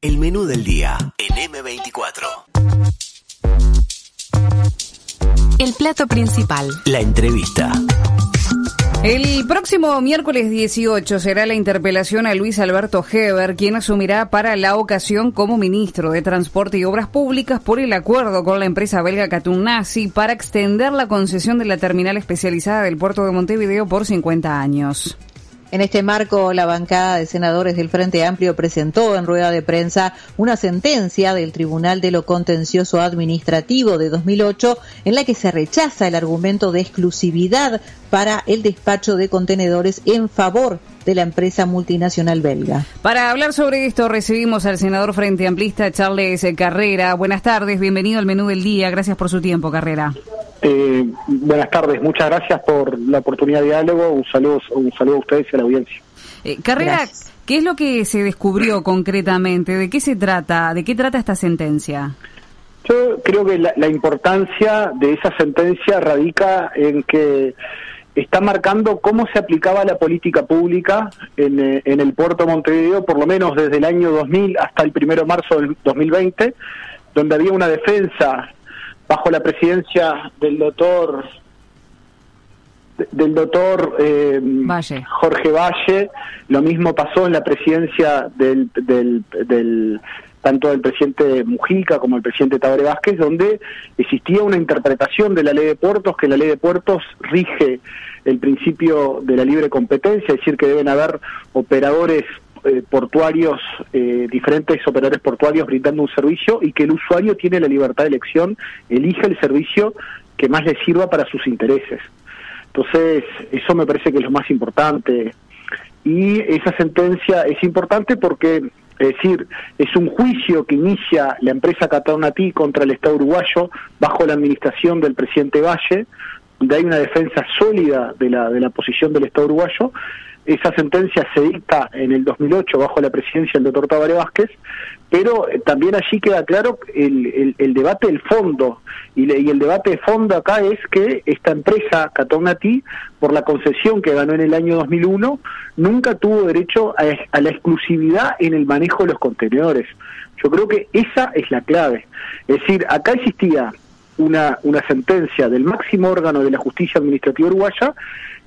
El menú del día en M24. El plato principal. La entrevista. El próximo miércoles 18 será la interpelación a Luis Alberto Heber, quien asumirá para la ocasión como ministro de Transporte y Obras Públicas por el acuerdo con la empresa belga Katoen-Natie para extender la concesión de la terminal especializada del puerto de Montevideo por 50 años. En este marco, la bancada de senadores del Frente Amplio presentó en rueda de prensa una sentencia del Tribunal de lo Contencioso Administrativo de 2008 en la que se rechaza el argumento de exclusividad para el despacho de contenedores en favor de la empresa multinacional belga. Para hablar sobre esto recibimos al senador Frente Amplista Charles Carrera. Buenas tardes, bienvenido al menú del día. Gracias por su tiempo, Carrera. Buenas tardes, muchas gracias por la oportunidad de diálogo. Un saludo a ustedes y a la audiencia. Carrera, Gracias. ¿Qué es lo que se descubrió concretamente? ¿De qué se trata? ¿De qué trata esta sentencia? Yo creo que la importancia de esa sentencia radica en que está marcando cómo se aplicaba la política pública en el puerto de Montevideo, por lo menos desde el año 2000 hasta el 1 de marzo del 2020, donde había una defensa bajo la presidencia del doctor Valle. Jorge Valle. Lo mismo pasó en la presidencia tanto del presidente Mujica como el presidente Tabaré Vázquez, donde existía una interpretación de la ley de puertos, que la ley de puertos rige el principio de la libre competencia, es decir, que deben haber operadores portuarios, diferentes operadores portuarios brindando un servicio, y que el usuario tiene la libertad de elección, elige el servicio que más le sirva para sus intereses. Entonces, eso me parece que es lo más importante. Y esa sentencia es importante porque, es decir, es un juicio que inicia la empresa Katoen-Natie contra el Estado uruguayo bajo la administración del presidente Valle, donde hay una defensa sólida de la posición del Estado uruguayo. Esa sentencia se dicta en el 2008 bajo la presidencia del doctor Tabaré Vázquez, pero también allí queda claro el debate del fondo, y el debate de fondo acá es que esta empresa Katoen-Natie, por la concesión que ganó en el año 2001, nunca tuvo derecho a la exclusividad en el manejo de los contenedores. Yo creo que esa es la clave. Es decir, acá existía una sentencia del máximo órgano de la justicia administrativa uruguaya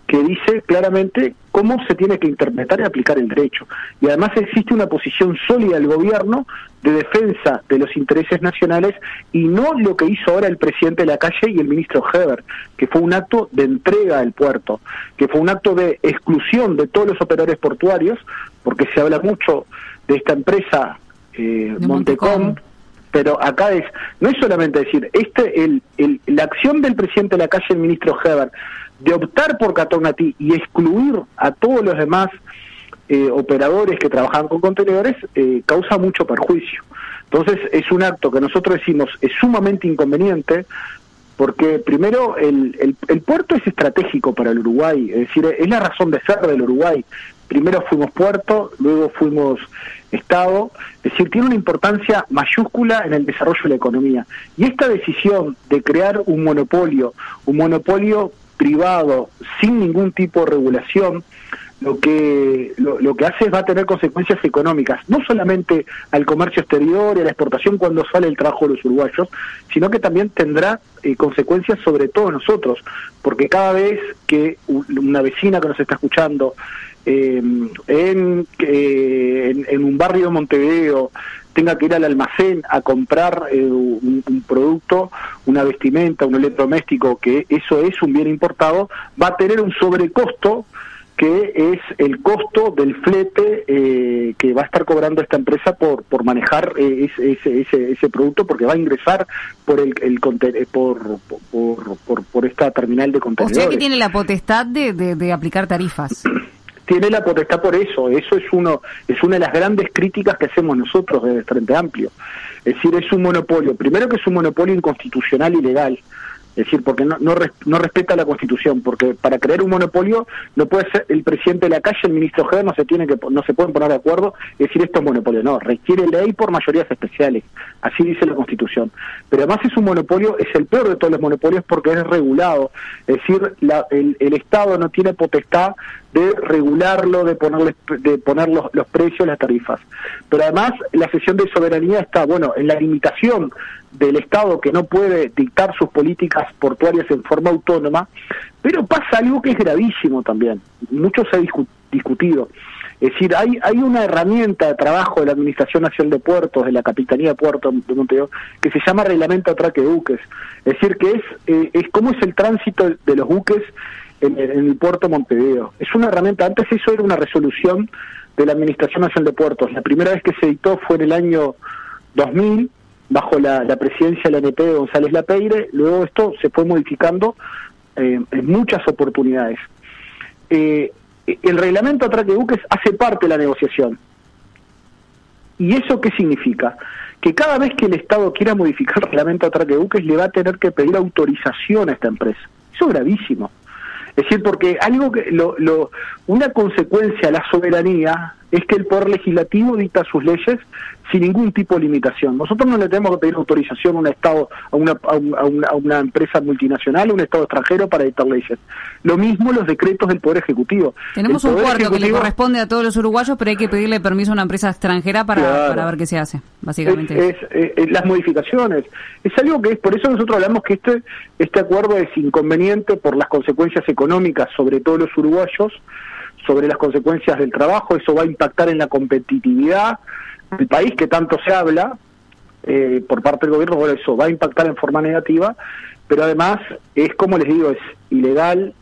que dice claramente cómo se tiene que interpretar y aplicar el derecho. Y además existe una posición sólida del gobierno de defensa de los intereses nacionales, y no lo que hizo ahora el presidente Lacalle y el ministro Heber, que fue un acto de entrega del puerto, que fue un acto de exclusión de todos los operadores portuarios, porque se habla mucho de esta empresa Montecom, pero acá no es solamente decir, la acción del presidente Lacalle y el ministro Heber de optar por Katoen-Natie y excluir a todos los demás operadores que trabajan con contenedores causa mucho perjuicio. Entonces es un acto que nosotros decimos es sumamente inconveniente, porque primero el puerto es estratégico para el Uruguay, es decir, es la razón de ser del Uruguay. Primero fuimos puerto, luego fuimos Estado, es decir, tiene una importancia mayúscula en el desarrollo de la economía. Y esta decisión de crear un monopolio privado sin ningún tipo de regulación, lo que hace es va a tener consecuencias económicas, no solamente al comercio exterior y a la exportación cuando sale el trabajo de los uruguayos, sino que también tendrá consecuencias sobre todos nosotros, porque cada vez que una vecina que nos está escuchando en un barrio de Montevideo tenga que ir al almacén a comprar un producto, una vestimenta, un electrodoméstico, que eso es un bien importado, va a tener un sobrecosto que es el costo del flete que va a estar cobrando esta empresa por manejar ese producto, porque va a ingresar por por esta terminal de contenedores. O sea que tiene la potestad de aplicar tarifas. Tiene la potestad por eso es una de las grandes críticas que hacemos nosotros desde el Frente Amplio. Es decir, es un monopolio, primero que es un monopolio inconstitucional y legal, es decir, porque no respeta la Constitución, porque para crear un monopolio no puede ser el presidente de Lacalle, el ministro Heber, no se pueden poner de acuerdo, es decir, esto es monopolio, no, requiere ley por mayorías especiales, así dice la Constitución. Pero además es un monopolio, es el peor de todos los monopolios porque es regulado, es decir, el Estado no tiene potestad de regularlo, de poner los precios, las tarifas. Pero además la cesión de soberanía está, bueno, en la limitación del Estado, que no puede dictar sus políticas portuarias en forma autónoma, pero pasa algo que es gravísimo también, mucho se ha discutido. Es decir, hay una herramienta de trabajo de la Administración Nacional de Puertos, de la Capitanía de Puertos de Montevideo, que se llama Reglamento de Atraque de Buques. Es decir, que es cómo es el tránsito de los buques en el puerto de Montevideo. Es una herramienta, antes eso era una resolución de la Administración Nacional de Puertos. La primera vez que se editó fue en el año 2000, bajo la presidencia de la ANP de González Lapeire. Luego esto se fue modificando en muchas oportunidades. El reglamento de atraque de buques hace parte de la negociación. ¿Y eso qué significa? Que cada vez que el Estado quiera modificar el reglamento de atraque de buques le va a tener que pedir autorización a esta empresa. Eso es gravísimo. Es decir, porque algo que una consecuencia de la soberanía es que el Poder Legislativo dicta sus leyes sin ningún tipo de limitación. Nosotros no le tenemos que pedir autorización a un Estado, a una empresa multinacional, a un Estado extranjero para dictar leyes. Lo mismo los decretos del Poder Ejecutivo. Tenemos un cuarto que le corresponde a todos los uruguayos, pero hay que pedirle permiso a una empresa extranjera para ver qué se hace, básicamente. Las modificaciones. Es algo que es, por eso nosotros hablamos que este acuerdo es inconveniente por las consecuencias económicas, sobre todo los uruguayos, sobre las consecuencias del trabajo. Eso va a impactar en la competitividad del país, que tanto se habla por parte del gobierno. Bueno, eso va a impactar en forma negativa, pero además es, como les digo, es ilegal,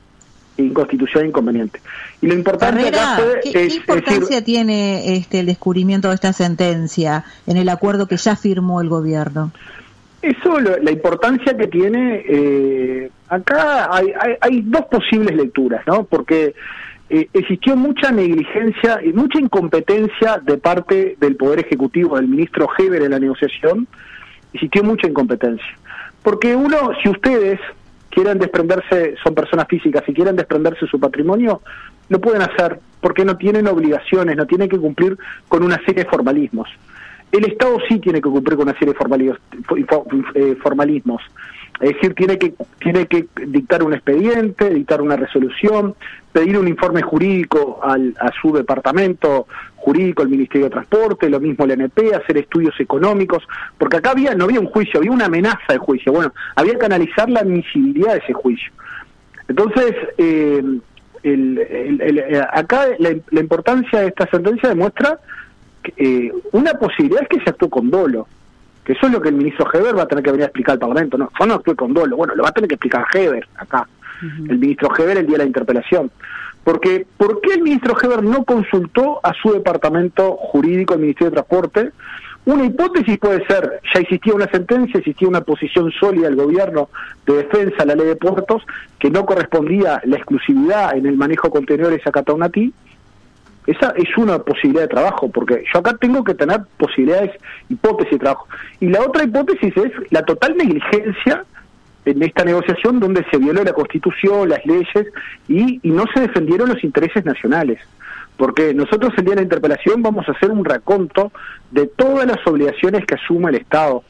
inconstitucional e inconveniente. Y lo importante Carrera, acá ¿qué importancia tiene el descubrimiento de esta sentencia en el acuerdo que ya firmó el gobierno? Eso, la importancia que tiene, acá hay dos posibles lecturas, ¿no? Porque existió mucha negligencia y mucha incompetencia de parte del Poder Ejecutivo, del ministro Heber en la negociación. Existió mucha incompetencia. Porque si ustedes quieren desprenderse, son personas físicas, y quieren desprenderse de su patrimonio, lo pueden hacer, porque no tienen obligaciones, no tienen que cumplir con una serie de formalismos. El Estado sí tiene que cumplir con una serie de formalismos. Es decir, tiene que dictar un expediente, dictar una resolución, pedir un informe jurídico a su departamento jurídico, el Ministerio de Transporte, lo mismo la ANP, hacer estudios económicos, porque acá no había un juicio, había una amenaza de juicio. Bueno, había que analizar la admisibilidad de ese juicio. Entonces, acá la importancia de esta sentencia demuestra que, una posibilidad es que se actuó con dolo. Que eso es lo que el ministro Heber va a tener que venir a explicar al Parlamento. No, yo no actué con dolo. Bueno, lo va a tener que explicar Heber acá, el ministro Heber, el día de la interpelación. Porque, ¿por qué el ministro Heber no consultó a su departamento jurídico, el Ministerio de Transporte? Una hipótesis puede ser, ya existía una sentencia, existía una posición sólida del gobierno de defensa a la ley de puertos, que no correspondía la exclusividad en el manejo de contenedores a Cataunatí. Esa es una posibilidad de trabajo, porque yo acá tengo que tener hipótesis de trabajo. Y la otra hipótesis es la total negligencia en esta negociación, donde se violó la Constitución, las leyes, y no se defendieron los intereses nacionales. Porque nosotros el día de la interpelación vamos a hacer un raconto de todas las obligaciones que asume el Estado.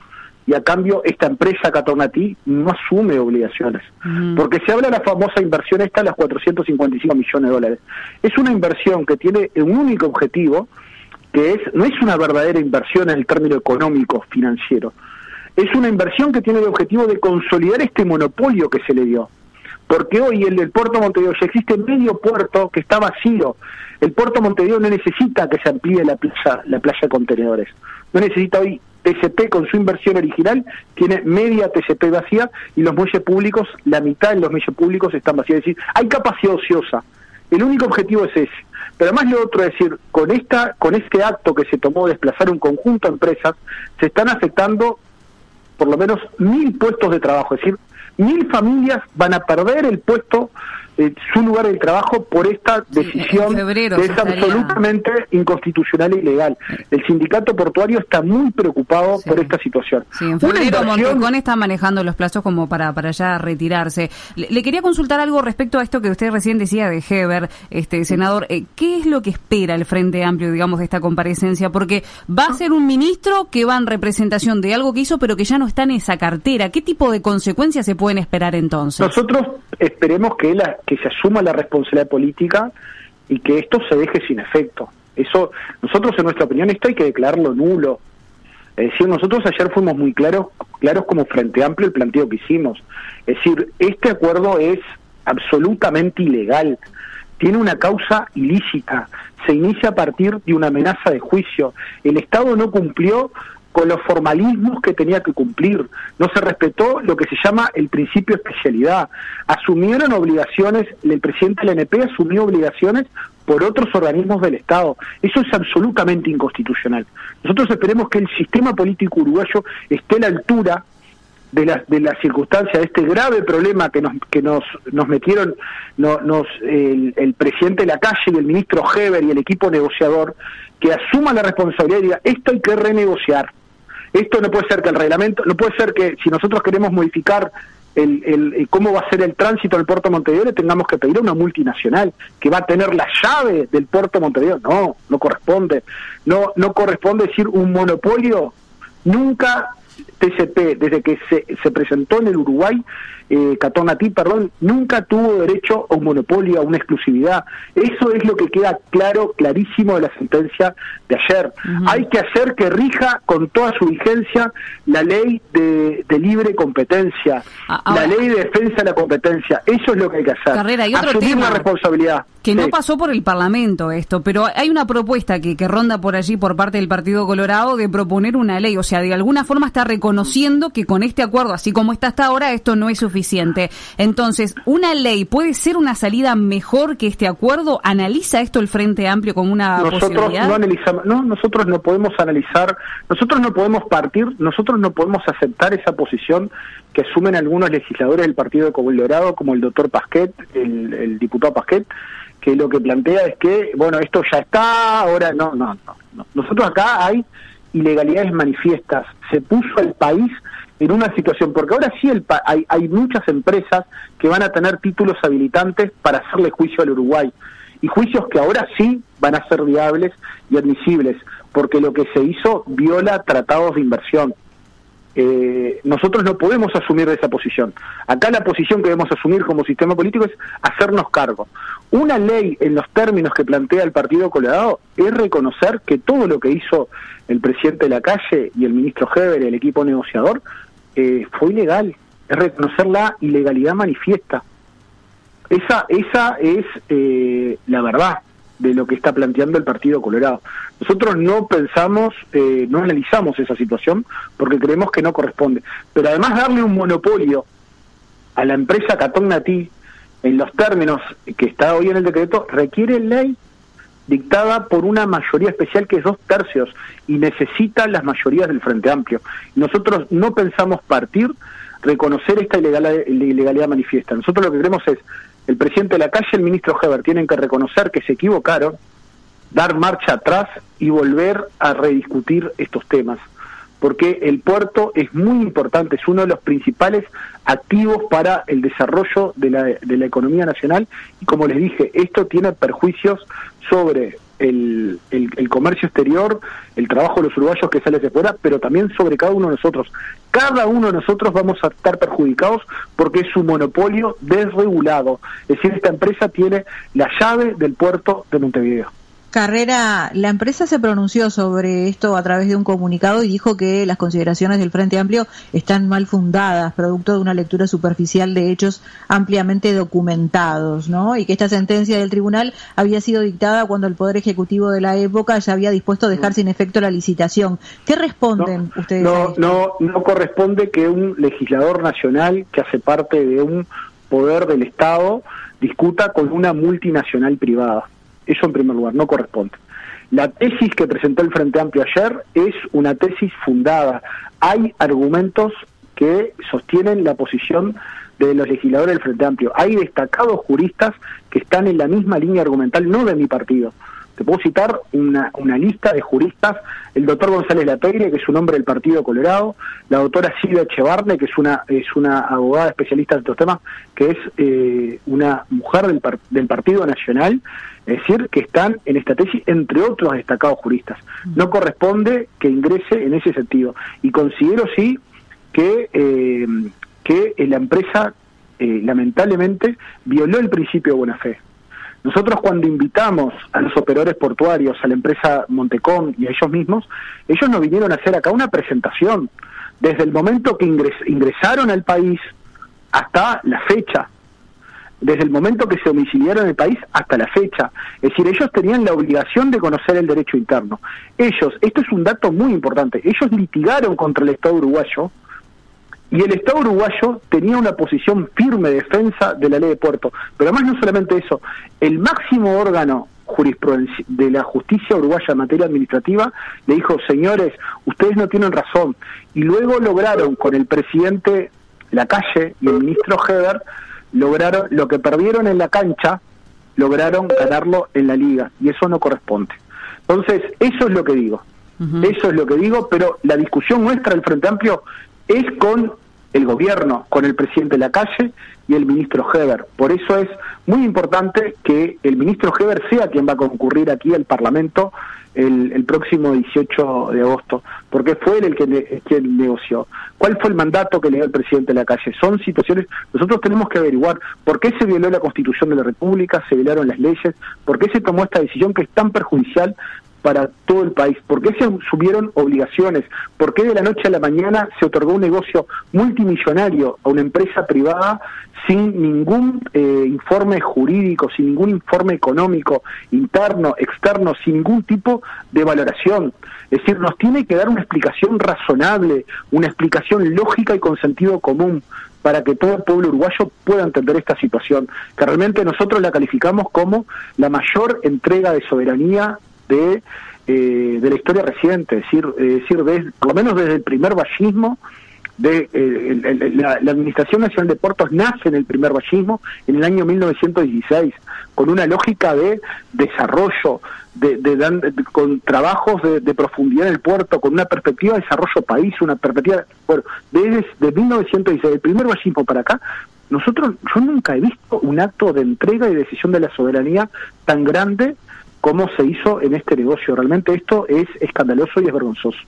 Y a cambio esta empresa Cataunatí no asume obligaciones. Porque se habla de la famosa inversión esta, los 455 millones de dólares. Es una inversión que tiene un único objetivo, que no es una verdadera inversión en el término económico, financiero. Es una inversión que tiene el objetivo de consolidar este monopolio que se le dio. Porque hoy el del puerto de Montevideo ya existe medio puerto que está vacío. El puerto de Montevideo no necesita que se amplíe la playa de contenedores. No necesita hoy. TCP con su inversión original tiene media TCP vacía, y los muelles públicos, la mitad de los muelles públicos están vacíos. Es decir, hay capacidad ociosa. El único objetivo es ese. Pero además lo otro es decir, con este acto que se tomó de desplazar un conjunto de empresas, se están afectando por lo menos 1.000 puestos de trabajo. Es decir, 1.000 familias van a perder el puesto, su lugar de trabajo, por esta decisión que es absolutamente inconstitucional e ilegal. El sindicato portuario está muy preocupado por esta situación. Sí, en febrero Montecón está manejando los plazos como para ya retirarse. Le quería consultar algo respecto a esto que usted recién decía de Heber, senador. ¿Qué es lo que espera el Frente Amplio, digamos, de esta comparecencia? Porque va a ser un ministro que va en representación de algo que hizo, pero que ya no está en esa cartera. ¿Qué tipo de consecuencias se pueden esperar entonces? Nosotros esperemos que se asuma la responsabilidad política y que esto se deje sin efecto. Eso, nosotros en nuestra opinión, esto hay que declararlo nulo. Es decir, nosotros ayer fuimos muy claros como Frente Amplio el planteo que hicimos. Es decir, este acuerdo es absolutamente ilegal, tiene una causa ilícita, se inicia a partir de una amenaza de juicio. El Estado no cumplió con los formalismos que tenía que cumplir, no se respetó lo que se llama el principio de especialidad, asumieron obligaciones, el presidente del ANP asumió obligaciones por otros organismos del Estado. Eso es absolutamente inconstitucional. Nosotros esperemos que el sistema político uruguayo esté a la altura de la circunstancia, de este grave problema que nos metieron el presidente de la calle y el ministro Heber y el equipo negociador, que asuma la responsabilidad y diga, esto hay que renegociar. Esto no puede ser que el reglamento, no puede ser que si nosotros queremos modificar cómo va a ser el tránsito en el puerto de Montevideo, le tengamos que pedir a una multinacional que va a tener la llave del puerto de Montevideo. No corresponde. No corresponde decir un monopolio. Nunca TCP, desde que se presentó en el Uruguay, Catonatí, nunca tuvo derecho a un monopolio, a una exclusividad. Eso es lo que queda clarísimo de la sentencia de ayer. Hay que hacer que rija con toda su vigencia la ley de libre competencia, la ley de defensa de la competencia. Eso es lo que hay que hacer. Carrera, y otro asumir tema la responsabilidad. Que no pasó por el Parlamento esto, pero hay una propuesta que ronda por allí por parte del Partido Colorado de proponer una ley, o sea, de alguna forma está reconociendo que con este acuerdo, así como está hasta ahora, esto no es suficiente. Entonces, ¿una ley puede ser una salida mejor que este acuerdo? ¿Analiza esto el Frente Amplio como una posibilidad? No analizamos, nosotros no podemos analizar, nosotros no podemos aceptar esa posición que asumen algunos legisladores del Partido Colorado, como el doctor Pasquet, el diputado Pasquet, que lo que plantea es que, bueno, esto ya está, ahora no. Nosotros acá hay ilegalidades manifiestas, se puso el país en una situación, porque ahora sí hay muchas empresas que van a tener títulos habilitantes para hacerle juicio al Uruguay, y juicios que ahora sí van a ser viables y admisibles, porque lo que se hizo viola tratados de inversión. Nosotros no podemos asumir esa posición. Acá la posición que debemos asumir como sistema político es hacernos cargo. Una ley en los términos que plantea el Partido Colorado es reconocer que todo lo que hizo el presidente de la calle y el ministro Heber y el equipo negociador fue ilegal. Es reconocer la ilegalidad manifiesta. Esa es la verdad de lo que está planteando el Partido Colorado. Nosotros no pensamos, no analizamos esa situación porque creemos que no corresponde. Pero además darle un monopolio a la empresa Catonatí en los términos que está hoy en el decreto requiere ley dictada por una mayoría especial que es 2/3 y necesita las mayorías del Frente Amplio. Nosotros no pensamos reconocer esta ilegalidad manifiesta. Nosotros lo que queremos es el presidente de la calle y el ministro Heber tienen que reconocer que se equivocaron, dar marcha atrás y volver a rediscutir estos temas, porque el puerto es muy importante, es uno de los principales activos para el desarrollo de la economía nacional, y como les dije, esto tiene perjuicios sobre el comercio exterior, el trabajo de los uruguayos que sale de fuera, pero también sobre cada uno de nosotros. Cada uno de nosotros vamos a estar perjudicados porque es un monopolio desregulado. Es decir, esta empresa tiene la llave del puerto de Montevideo. Carrera, la empresa se pronunció sobre esto a través de un comunicado y dijo que las consideraciones del Frente Amplio están mal fundadas, producto de una lectura superficial de hechos ampliamente documentados, ¿no? Y que esta sentencia del tribunal había sido dictada cuando el Poder Ejecutivo de la época ya había dispuesto a dejar sin efecto la licitación. ¿Qué responden ustedes a esto? No corresponde que un legislador nacional que hace parte de un poder del Estado discuta con una multinacional privada. Eso en primer lugar, no corresponde. La tesis que presentó el Frente Amplio ayer es una tesis fundada. Hay argumentos que sostienen la posición de los legisladores del Frente Amplio. Hay destacados juristas que están en la misma línea argumental, no de mi partido. Te puedo citar una lista de juristas: el doctor González Latoire, que es un hombre del Partido Colorado, la doctora Silvia Echevarne, que es una abogada especialista en estos temas, que es una mujer del Partido Nacional, es decir, que están en esta tesis, entre otros destacados juristas. No corresponde que ingrese en ese sentido. Y considero sí que la empresa lamentablemente violó el principio de buena fe. Nosotros cuando invitamos a los operadores portuarios, a la empresa Montecom y a ellos mismos, ellos nos vinieron a hacer acá una presentación, desde el momento que ingresaron al país hasta la fecha, desde el momento que se domiciliaron en el país hasta la fecha. Es decir, ellos tenían la obligación de conocer el derecho interno. Ellos, esto es un dato muy importante, ellos litigaron contra el Estado uruguayo, y el Estado uruguayo tenía una posición firme de defensa de la ley de puertos. Pero además no solamente eso, el máximo órgano de la justicia uruguaya en materia administrativa le dijo, señores, ustedes no tienen razón. Y luego lograron, con el presidente Lacalle y el ministro Heber, lograron lo que perdieron en la cancha, lograron ganarlo en la liga, y eso no corresponde. Entonces, eso es lo que digo. Eso es lo que digo, pero la discusión nuestra del Frente Amplio es con el gobierno, con el presidente Lacalle y el ministro Heber. Por eso es muy importante que el ministro Heber sea quien va a concurrir aquí al Parlamento el próximo 18 de agosto, porque fue él quien negoció. ¿Cuál fue el mandato que le dio el presidente Lacalle? Son situaciones, nosotros tenemos que averiguar por qué se violó la Constitución de la República, se violaron las leyes, por qué se tomó esta decisión que es tan perjudicial para todo el país, por qué se asumieron obligaciones, por qué de la noche a la mañana se otorgó un negocio multimillonario a una empresa privada sin ningún informe jurídico, sin ningún informe económico, interno, externo, sin ningún tipo de valoración. Es decir, nos tiene que dar una explicación razonable, una explicación lógica y con sentido común, para que todo el pueblo uruguayo pueda entender esta situación, que realmente nosotros la calificamos como la mayor entrega de soberanía de la historia reciente, es decir, por lo menos desde el primer vallismo, la Administración Nacional de Puertos nace en el primer vallismo en el año 1916, con una lógica de desarrollo, con trabajos de profundidad en el puerto, con una perspectiva de desarrollo país, una perspectiva, bueno, desde 1916, el primer vallismo para acá, yo nunca he visto un acto de entrega y decisión de la soberanía tan grande como se hizo en este negocio. Realmente esto es escandaloso y es vergonzoso.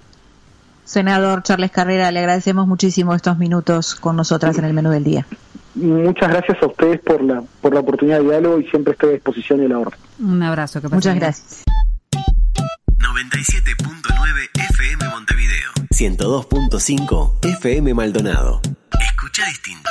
Senador Charles Carrera, le agradecemos muchísimo estos minutos con nosotras en el menú del día. Muchas gracias a ustedes por la oportunidad de diálogo y siempre estoy a disposición y a la orden. Un abrazo. Muchas gracias. 97.9 FM Montevideo. 102.5 FM Maldonado. Escucha distinto.